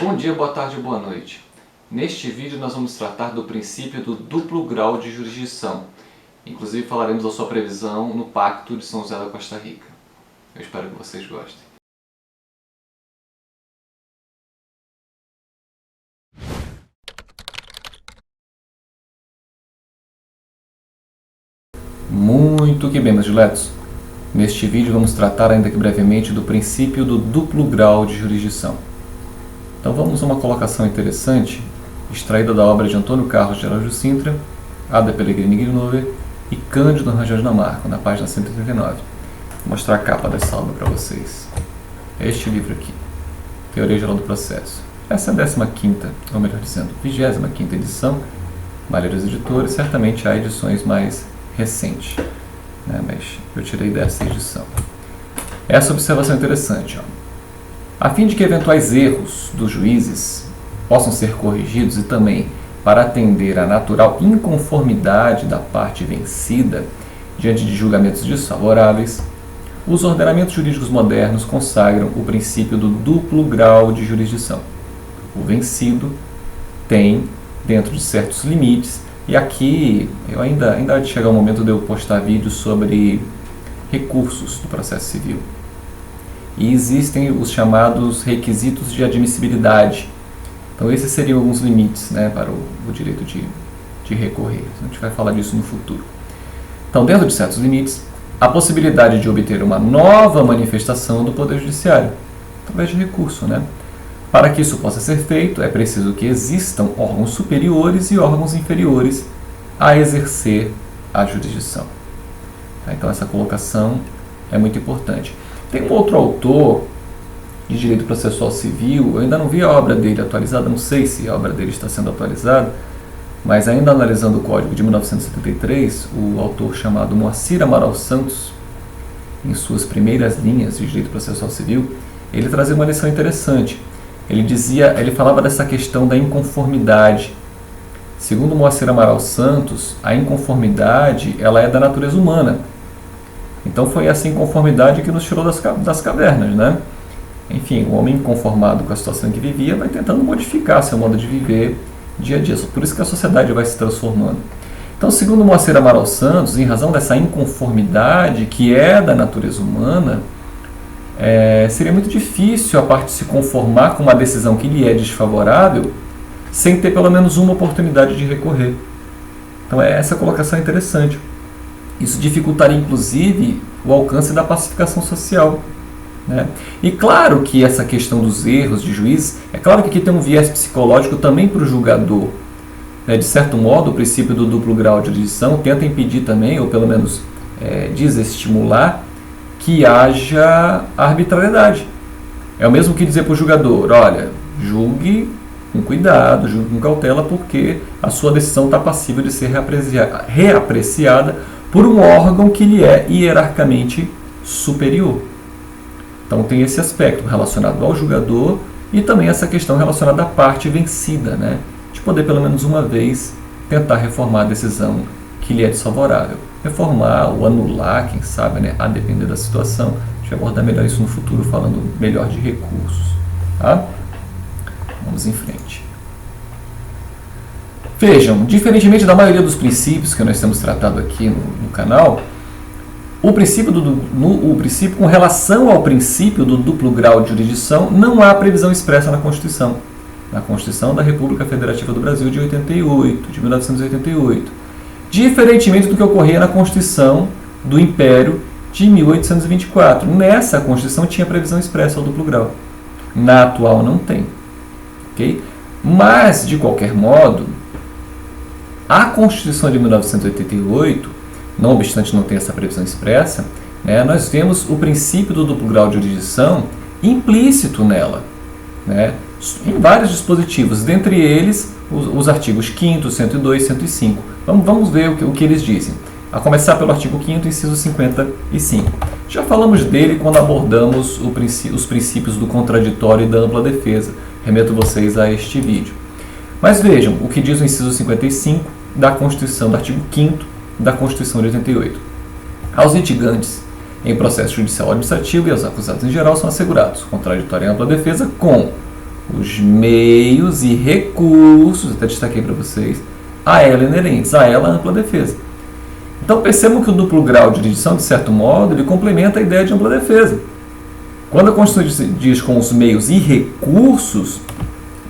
Bom dia, boa tarde e boa noite. Neste vídeo nós vamos tratar do princípio do duplo grau de jurisdição. Inclusive falaremos da sua previsão no Pacto de São José da Costa Rica. Eu espero que vocês gostem. Muito que bem, meus diletos. Neste vídeo vamos tratar ainda que brevemente do princípio do duplo grau de jurisdição. Então vamos a uma colocação interessante, extraída da obra de Antônio Carlos de Araújo Sintra, Ada Pellegrini Grinover e Cândido Rangel de Lamarck, na página 139. Vou mostrar a capa dessa obra para vocês. É este livro aqui, Teoria Geral do Processo. Essa é a 15ª, ou melhor dizendo, 25ª edição, Malheiros Editores. Certamente há edições mais recentes, né? Mas eu tirei dessa edição. Essa observação é interessante, ó. A fim de que eventuais erros dos juízes possam ser corrigidos e também para atender à natural inconformidade da parte vencida diante de julgamentos desfavoráveis, os ordenamentos jurídicos modernos consagram o princípio do duplo grau de jurisdição. O vencido tem, dentro de certos limites, e aqui eu ainda há de chegar o momento de eu postar vídeos sobre recursos do processo civil. E existem os chamados requisitos de admissibilidade. Então esses seriam alguns limites, né, para o direito de recorrer. A gente vai falar disso no futuro. Então, dentro de certos limites, a possibilidade de obter uma nova manifestação do Poder Judiciário, através de recurso, né? Para que isso possa ser feito, é preciso que existam órgãos superiores e órgãos inferiores a exercer a jurisdição. Então essa colocação é muito importante. Tem um outro autor de direito processual civil, eu ainda não vi a obra dele atualizada, não sei se a obra dele está sendo atualizada, mas ainda analisando o Código de 1973, o autor chamado Moacir Amaral Santos, em suas primeiras linhas de direito processual civil, ele trazia uma lição interessante. Ele falava dessa questão da inconformidade. Segundo Moacir Amaral Santos, a inconformidade ela é da natureza humana. Então foi essa inconformidade que nos tirou das cavernas, né? Enfim, o homem inconformado com a situação em que vivia vai tentando modificar seu modo de viver dia a dia. Por isso que a sociedade vai se transformando. Então, segundo Moacir Amaral Santos, em razão dessa inconformidade que é da natureza humana, seria muito difícil a parte se conformar com uma decisão que lhe é desfavorável sem ter pelo menos uma oportunidade de recorrer. Então essa colocação é interessante. Isso dificultaria inclusive o alcance da pacificação social, né? E claro que essa questão dos erros de juízes, é claro que aqui tem um viés psicológico também para o julgador, né? De certo modo, o princípio do duplo grau de jurisdição tenta impedir também, ou pelo menos desestimular, que haja arbitrariedade. É o mesmo que dizer para o julgador, olha, julgue com cuidado, julgue com cautela, porque a sua decisão está passível de ser reapreciada por um órgão que lhe é hierarquicamente superior. Então tem esse aspecto relacionado ao julgador e também essa questão relacionada à parte vencida, né? De poder pelo menos uma vez tentar reformar a decisão que lhe é desfavorável. Reformar ou anular, quem sabe, né? A depender da situação. A gente vai abordar melhor isso no futuro, falando melhor de recursos. Tá? Vamos em frente. Vejam, diferentemente da maioria dos princípios que nós temos tratado aqui no canal, o princípio com relação ao princípio do duplo grau de jurisdição, não há previsão expressa na Constituição. Na Constituição da República Federativa do Brasil de 1988. Diferentemente do que ocorria na Constituição do Império de 1824. Nessa Constituição tinha previsão expressa ao duplo grau. Na atual não tem. Okay? Mas, de qualquer modo, a Constituição de 1988, não obstante não ter essa previsão expressa, né, nós vemos o princípio do duplo grau de jurisdição implícito nela, né, em vários dispositivos, dentre eles os artigos 5º, 102 e 105. Vamos ver o que eles dizem. A começar pelo artigo 5º, inciso 55. Já falamos dele quando abordamos os princípios do contraditório e da ampla defesa. Remeto vocês a este vídeo. Mas vejam o que diz o inciso 55 da Constituição, do artigo 5º da Constituição de 88. Aos litigantes em processo judicial administrativo e aos acusados em geral são assegurados contraditório e ampla defesa com os meios e recursos, até destaquei para vocês, a ela inerentes, a ela ampla defesa. Então percebam que o duplo grau de jurisdição, de certo modo, ele complementa a ideia de ampla defesa. Quando a Constituição diz com os meios e recursos,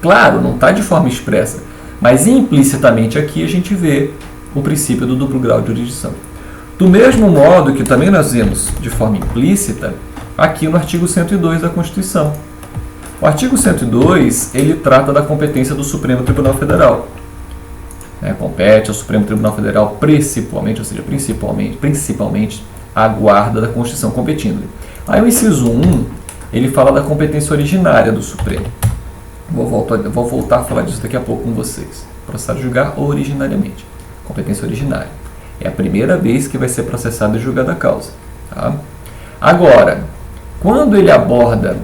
claro, não está de forma expressa, mas implicitamente aqui a gente vê o princípio do duplo grau de jurisdição. Do mesmo modo que também nós vemos de forma implícita aqui no artigo 102 da Constituição. O artigo 102, ele trata da competência do Supremo Tribunal Federal. Compete ao Supremo Tribunal Federal principalmente, ou seja, principalmente a guarda da Constituição competindo-lhe. Aí o inciso 1, ele fala da competência originária do Supremo. Vou voltar a falar disso daqui a pouco com vocês. Processar e julgar originariamente. Competência originária. É a primeira vez que vai ser processado e julgada a causa. Tá? Agora, quando ele aborda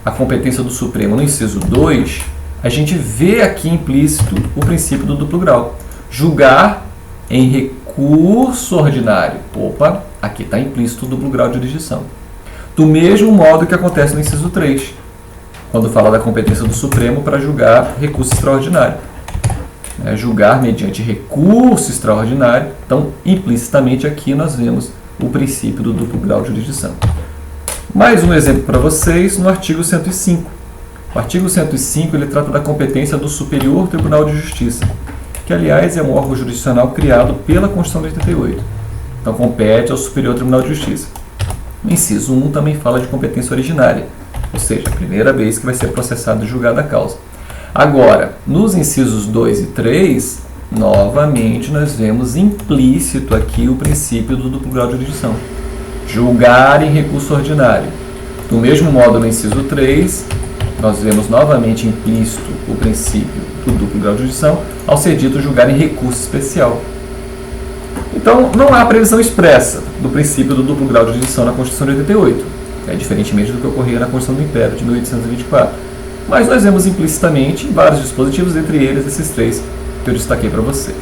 a competência do Supremo no inciso 2, a gente vê aqui implícito o princípio do duplo grau. Julgar em recurso ordinário. Opa, aqui está implícito o duplo grau de jurisdição. Do mesmo modo que acontece no inciso 3, quando fala da competência do Supremo para julgar recurso extraordinário. Julgar mediante recurso extraordinário. Então, implicitamente aqui nós vemos o princípio do duplo grau de jurisdição. Mais um exemplo para vocês no artigo 105. O artigo 105 ele trata da competência do Superior Tribunal de Justiça, que, aliás, é um órgão jurisdicional criado pela Constituição de 88. Então, compete ao Superior Tribunal de Justiça. O inciso 1 também fala de competência originária, ou seja, a primeira vez que vai ser processado e julgada a causa. Agora, nos incisos 2 e 3, novamente nós vemos implícito aqui o princípio do duplo grau de jurisdição. Julgar em recurso ordinário. Do mesmo modo, no inciso 3, nós vemos novamente implícito o princípio do duplo grau de jurisdição, ao ser dito julgar em recurso especial. Então, não há previsão expressa do princípio do duplo grau de jurisdição na Constituição de 88, diferentemente do que ocorria na Constituição do Império de 1824. Mas nós vemos implicitamente vários dispositivos, entre eles esses três que eu destaquei para vocês.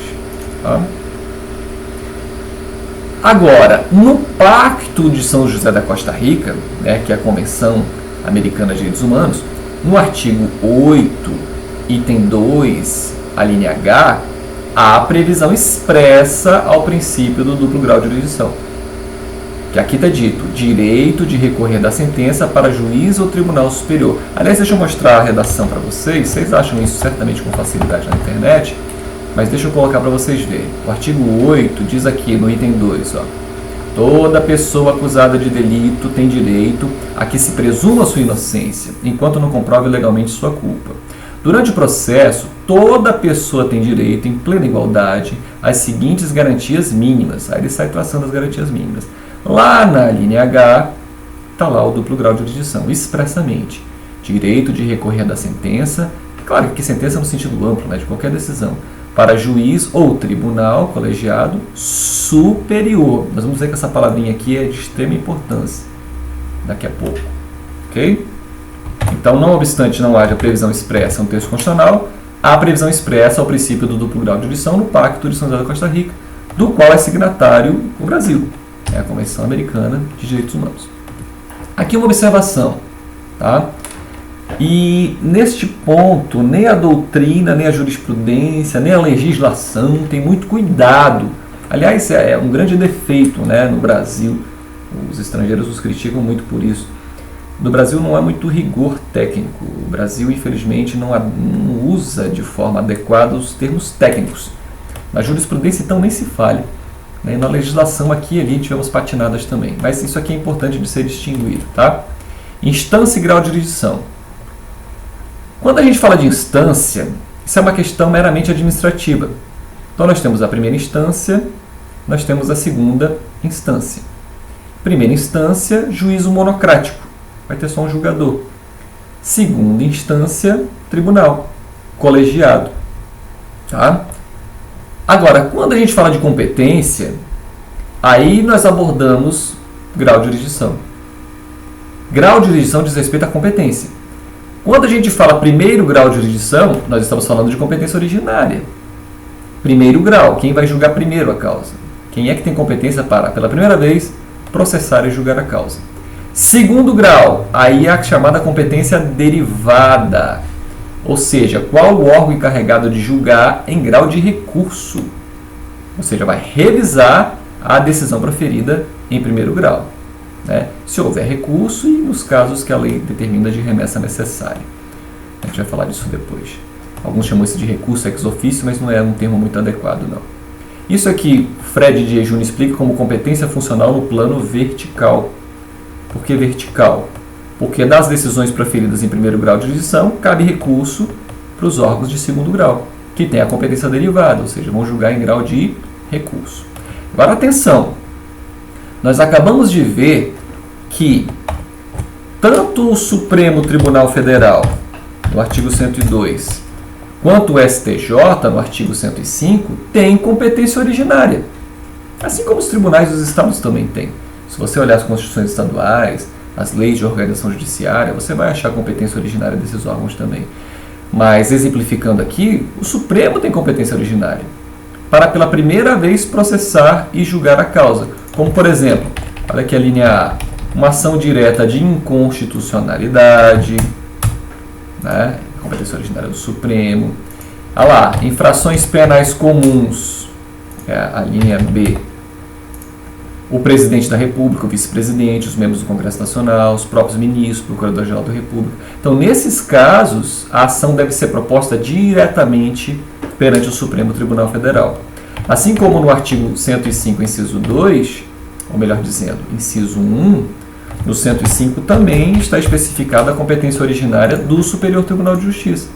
Tá? Agora, no Pacto de São José da Costa Rica, que é a Convenção Americana de Direitos Humanos, no artigo 8, item 2, a linha H, há previsão expressa ao princípio do duplo grau de jurisdição. Que aqui está dito, direito de recorrer da sentença para juiz ou tribunal superior. Aliás, deixa eu mostrar a redação para vocês. Vocês acham isso certamente com facilidade na internet, mas deixa eu colocar para vocês verem. O artigo 8 diz aqui no item 2, toda pessoa acusada de delito tem direito a que se presuma sua inocência, enquanto não comprove legalmente sua culpa. Durante o processo, toda pessoa tem direito, em plena igualdade, às seguintes garantias mínimas. Aí ele sai traçando as garantias mínimas. Lá na linha H, está lá o duplo grau de jurisdição, expressamente. Direito de recorrer da sentença, claro que sentença no sentido amplo, de qualquer decisão, para juiz ou tribunal colegiado superior. Nós vamos ver que essa palavrinha aqui é de extrema importância daqui a pouco. Ok? Então, não obstante não haja previsão expressa no texto constitucional, há previsão expressa ao princípio do duplo grau de jurisdição no Pacto de São José da Costa Rica, do qual é signatário o Brasil, a Convenção Americana de Direitos Humanos. Aqui uma observação, tá? E neste ponto, nem a doutrina, nem a jurisprudência, nem a legislação tem muito cuidado. Aliás, é um grande defeito, no Brasil. Os estrangeiros os criticam muito por isso. No Brasil não há muito rigor técnico. O Brasil, infelizmente, não usa de forma adequada os termos técnicos. Na jurisprudência, então, nem se fale. E na legislação, aqui e ali, tivemos patinadas também. Mas isso aqui é importante de ser distinguido, tá? Instância e grau de jurisdição. Quando a gente fala de instância, isso é uma questão meramente administrativa. Então, nós temos a primeira instância, nós temos a segunda instância. Primeira instância, juízo monocrático. Vai ter só um julgador. Segunda instância, tribunal, colegiado. Tá? Agora, quando a gente fala de competência, aí nós abordamos grau de jurisdição. Grau de jurisdição diz respeito à competência. Quando a gente fala primeiro grau de jurisdição, nós estamos falando de competência originária. Primeiro grau, quem vai julgar primeiro a causa? Quem é que tem competência para, pela primeira vez, processar e julgar a causa? Segundo grau, aí é a chamada competência derivada. Ou seja, qual o órgão encarregado de julgar em grau de recurso? Ou seja, vai revisar a decisão proferida em primeiro grau, né? Se houver recurso e nos casos que a lei determina de remessa necessária. A gente vai falar disso depois. Alguns chamam isso de recurso ex officio, mas não é um termo muito adequado, não. Isso aqui, Fred de Júnior explica como competência funcional no plano vertical. Por que vertical? Porque das decisões proferidas em primeiro grau de jurisdição, cabe recurso para os órgãos de segundo grau, que têm a competência derivada, ou seja, vão julgar em grau de recurso. Agora, atenção! Nós acabamos de ver que tanto o Supremo Tribunal Federal, no artigo 102, quanto o STJ, no artigo 105, têm competência originária. Assim como os tribunais dos estados também têm. Se você olhar as constituições estaduais, as leis de organização judiciária, você vai achar a competência originária desses órgãos também. Mas, exemplificando aqui, o Supremo tem competência originária para, pela primeira vez, processar e julgar a causa. Como, por exemplo, olha aqui a linha A, uma ação direta de inconstitucionalidade, né? Competência originária do Supremo. Olha lá, infrações penais comuns, a linha B. O presidente da República, o vice-presidente, os membros do Congresso Nacional, os próprios ministros, o Procurador-Geral da República. Então, nesses casos, a ação deve ser proposta diretamente perante o Supremo Tribunal Federal. Assim como no artigo 105, inciso 2, ou melhor dizendo, inciso 1, no 105 também está especificada a competência originária do Superior Tribunal de Justiça.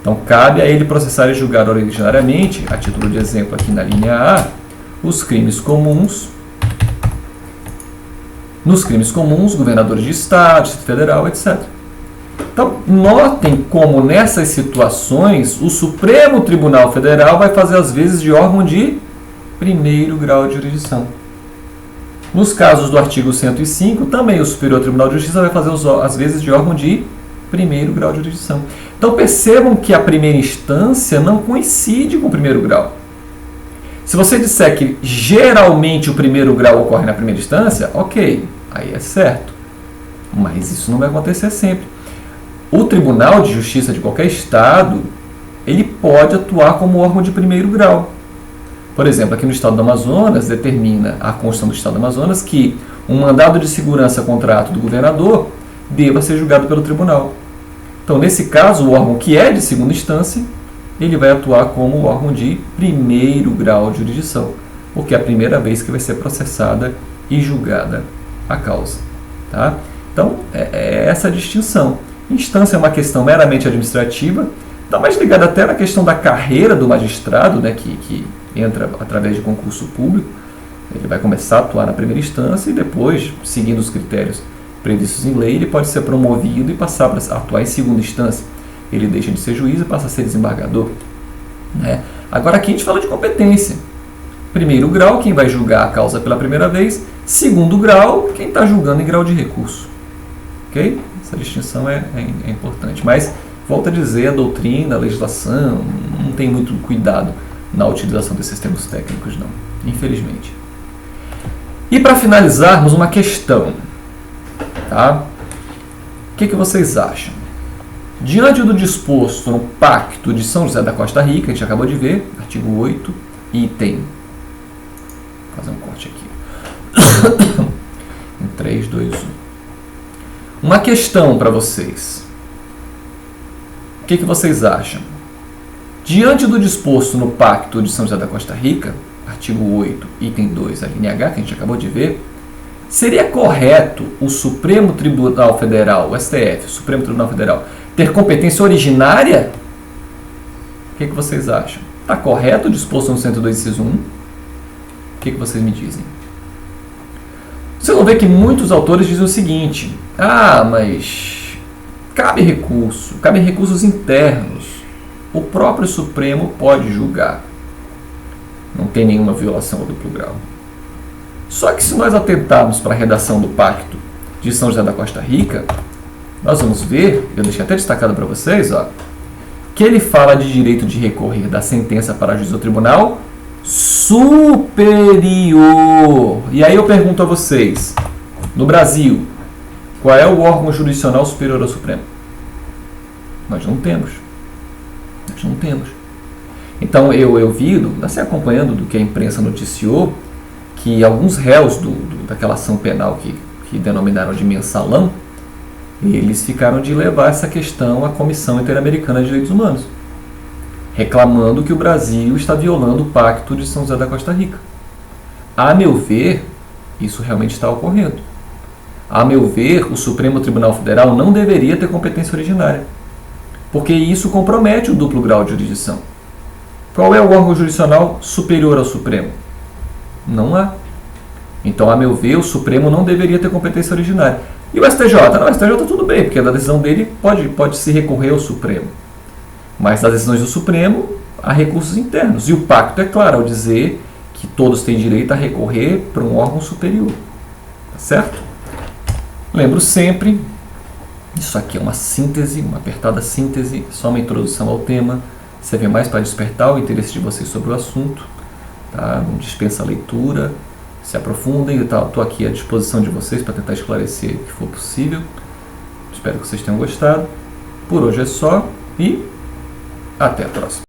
Então, cabe a ele processar e julgar originariamente, a título de exemplo aqui na linha A, os crimes comuns. Nos crimes comuns, governadores de estado, Distrito Federal, etc. Então, notem como nessas situações o Supremo Tribunal Federal vai fazer as vezes de órgão de primeiro grau de jurisdição. Nos casos do artigo 105, também o Superior Tribunal de Justiça vai fazer as vezes de órgão de primeiro grau de jurisdição. Então, percebam que a primeira instância não coincide com o primeiro grau. Se você disser que geralmente o primeiro grau ocorre na primeira instância, ok, aí é certo. Mas isso não vai acontecer sempre. O Tribunal de Justiça de qualquer estado, ele pode atuar como órgão de primeiro grau. Por exemplo, aqui no estado do Amazonas, determina a Constituição do estado do Amazonas que um mandado de segurança contrato do governador deva ser julgado pelo tribunal. Então, nesse caso, o órgão que é de segunda instância, ele vai atuar como órgão de primeiro grau de jurisdição, porque é a primeira vez que vai ser processada e julgada a causa. Tá? Então, é essa a distinção. Instância é uma questão meramente administrativa, está mais ligada até na questão da carreira do magistrado, né, que entra através de concurso público. Ele vai começar a atuar na primeira instância e depois, seguindo os critérios previstos em lei, ele pode ser promovido e passar para atuar em segunda instância. Ele deixa de ser juiz e passa a ser desembargador. Né? Agora aqui a gente fala de competência. Primeiro grau, quem vai julgar a causa pela primeira vez. Segundo grau, quem está julgando em grau de recurso. Ok? Essa distinção é importante. Mas, volto a dizer, a doutrina, a legislação, não tem muito cuidado na utilização desses termos técnicos, não. Infelizmente. E para finalizarmos, uma questão. Tá? O que vocês acham? Diante do disposto no Pacto de São José da Costa Rica, a gente acabou de ver, artigo 8, item. Vou fazer um corte aqui. Em 3, 2, 1. Uma questão para vocês. O que vocês acham? Diante do disposto no Pacto de São José da Costa Rica, artigo 8, item 2, a linha H, que a gente acabou de ver, seria correto o Supremo Tribunal Federal, o STF, o Supremo Tribunal Federal, ter competência originária? O que vocês acham? Está correto o disposto no 102, inciso 1? O que vocês me dizem? Vocês vão ver que muitos autores dizem o seguinte: mas cabe recursos internos. O próprio Supremo pode julgar. Não tem nenhuma violação ao duplo grau. Só que se nós atentarmos para a redação do Pacto de São José da Costa Rica, nós vamos ver, eu deixei até destacado para vocês, que ele fala de direito de recorrer da sentença para juiz do tribunal superior. E aí eu pergunto a vocês, no Brasil, qual é o órgão jurisdicional superior ao Supremo? Nós não temos. Nós não temos. Então eu vi, assim, acompanhando do que a imprensa noticiou, que alguns réus daquela ação penal que denominaram de mensalão, eles ficaram de levar essa questão à Comissão Interamericana de Direitos Humanos, reclamando que o Brasil está violando o Pacto de São José da Costa Rica. A meu ver, isso realmente está ocorrendo. A meu ver, o Supremo Tribunal Federal não deveria ter competência originária, porque isso compromete o duplo grau de jurisdição. Qual é o órgão jurisdicional superior ao Supremo? Não há. Então, a meu ver, o Supremo não deveria ter competência originária. E o STJ? Não, o STJ tudo bem, porque da decisão dele pode se recorrer ao Supremo. Mas das decisões do Supremo, há recursos internos. E o pacto é claro ao dizer que todos têm direito a recorrer para um órgão superior. Tá certo? Lembro sempre, isso aqui é uma síntese, uma apertada síntese, só uma introdução ao tema. Serve mais para despertar o interesse de vocês sobre o assunto. Tá? Não dispensa a leitura, se aprofundem. Eu estou aqui à disposição de vocês para tentar esclarecer o que for possível. Espero que vocês tenham gostado. Por hoje é só e até a próxima.